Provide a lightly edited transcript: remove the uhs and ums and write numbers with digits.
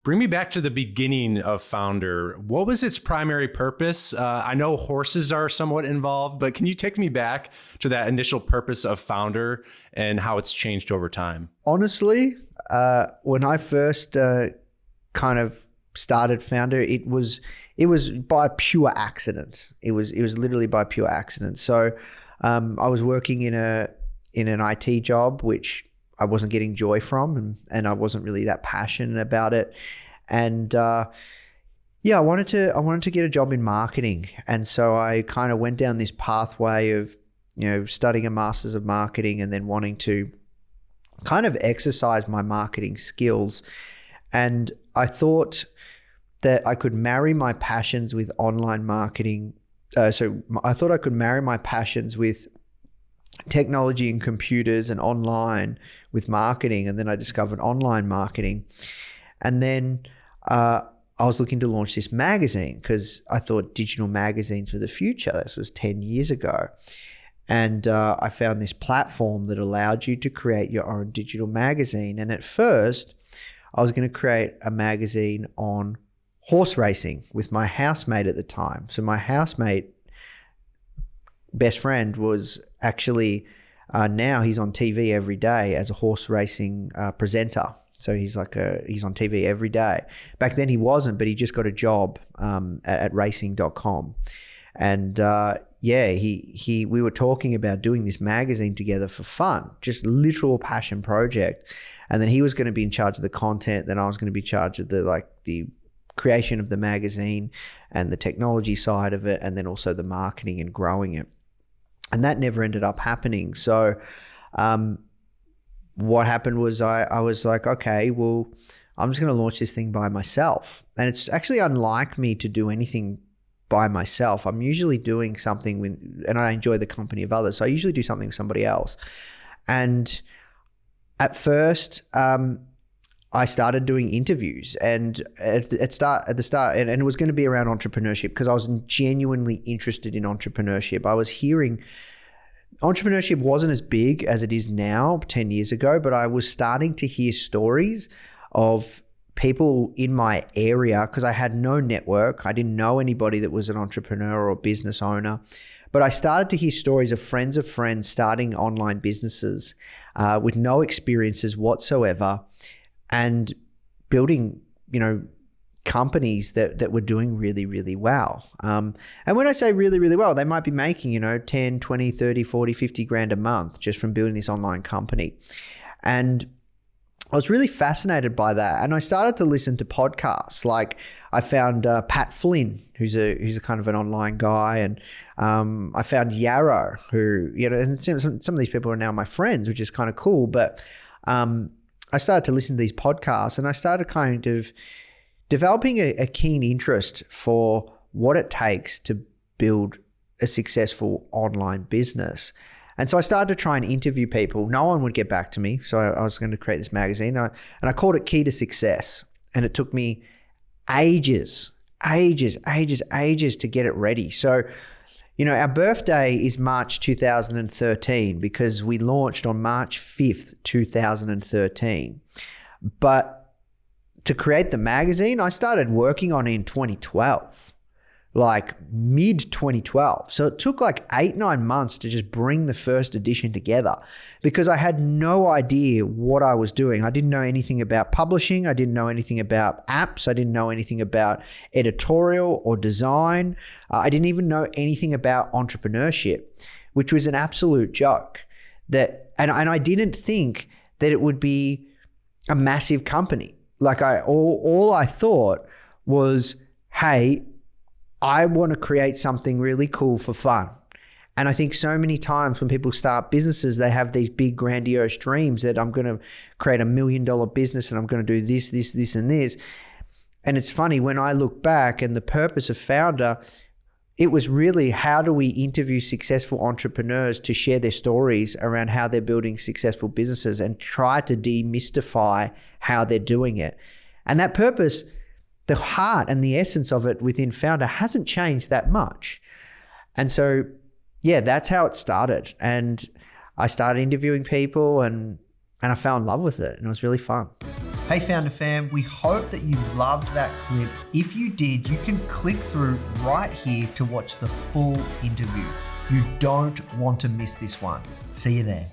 Bring me back to the beginning of Foundr. What was its primary purpose? I know horses are somewhat involved, but can you take me back to that initial purpose of Foundr and how it's changed over time? Honestly, when I first kind of started Foundr, it was by pure accident. It was literally by pure accident. So I was working in an IT job, which I wasn't getting joy from, and I wasn't really that passionate about it. And I wanted to get a job in marketing. And so I kind of went down this pathway of, studying a master's of marketing and then wanting to kind of exercise my marketing skills. And I thought that I could marry my passions with online marketing. So I thought I could marry my passions with technology and computers and online with marketing. And then I discovered online marketing. And then I was looking to launch this magazine because I thought digital magazines were the future. This was 10 years ago. And I found this platform that allowed you to create your own digital magazine. And at first, I was going to create a magazine on horse racing with my housemate at the time. So my housemate, best friend, was actually now he's on TV every day as a horse racing presenter. So he's on TV every day. Back then he wasn't, but he just got a job at racing.com. And we were talking about doing this magazine together for fun, just literal passion project. And then he was going to be in charge of the content. Then I was going to be in charge of the creation of the magazine and the technology side of it, and then also the marketing and growing it. And that never ended up happening. So what happened was I was like, okay, well, I'm just going to launch this thing by myself. And it's actually unlike me to do anything by myself. I'm usually doing something and I enjoy the company of others. So I usually do something with somebody else. And at first, I started doing interviews, and at the start, and it was going to be around entrepreneurship because I was genuinely interested in entrepreneurship. I was hearing entrepreneurship wasn't as big as it is now 10 years ago, but I was starting to hear stories of people in my area because I had no network. I didn't know anybody that was an entrepreneur or business owner, but I started to hear stories of friends starting online businesses with no experiences whatsoever, and building, companies that were doing really, really well. And when I say really, really well, they might be making, 10, 20, 30, 40, 50 grand a month just from building this online company. And I was really fascinated by that. And I started to listen to podcasts. Like I found Pat Flynn, who's a kind of an online guy. And I found Yarrow, who, and some of these people are now my friends, which is kind of cool. But I started to listen to these podcasts, and I started kind of developing a keen interest for what it takes to build a successful online business. And so I started to try and interview people. No one would get back to me. So I was going to create this magazine, and I called it Key to Success. And it took me ages to get it ready. So, our birthday is March 2013 because we launched on March 5th, 2013. But to create the magazine, I started working on it in 2012, like mid 2012. So it took like 8-9 months to just bring the first edition together because I had no idea what I was doing. I didn't know anything about publishing. I didn't know anything about apps. I didn't know anything about editorial or design. I didn't even know anything about entrepreneurship, which was an absolute joke. And I didn't think that it would be a massive company. Like all I thought was, hey, I want to create something really cool for fun. And I think so many times when people start businesses, they have these big grandiose dreams that I'm going to create $1 million business and I'm going to do this, and this. And it's funny, when I look back, and the purpose of Foundr, it was really, how do we interview successful entrepreneurs to share their stories around how they're building successful businesses and try to demystify how they're doing it. And that purpose, the heart and the essence of it within Foundr hasn't changed that much. And so, yeah, that's how it started. And I started interviewing people, and I fell in love with it, and it was really fun. Hey Foundr fam, we hope that you loved that clip. If you did, you can click through right here to watch the full interview. You don't want to miss this one. See you there.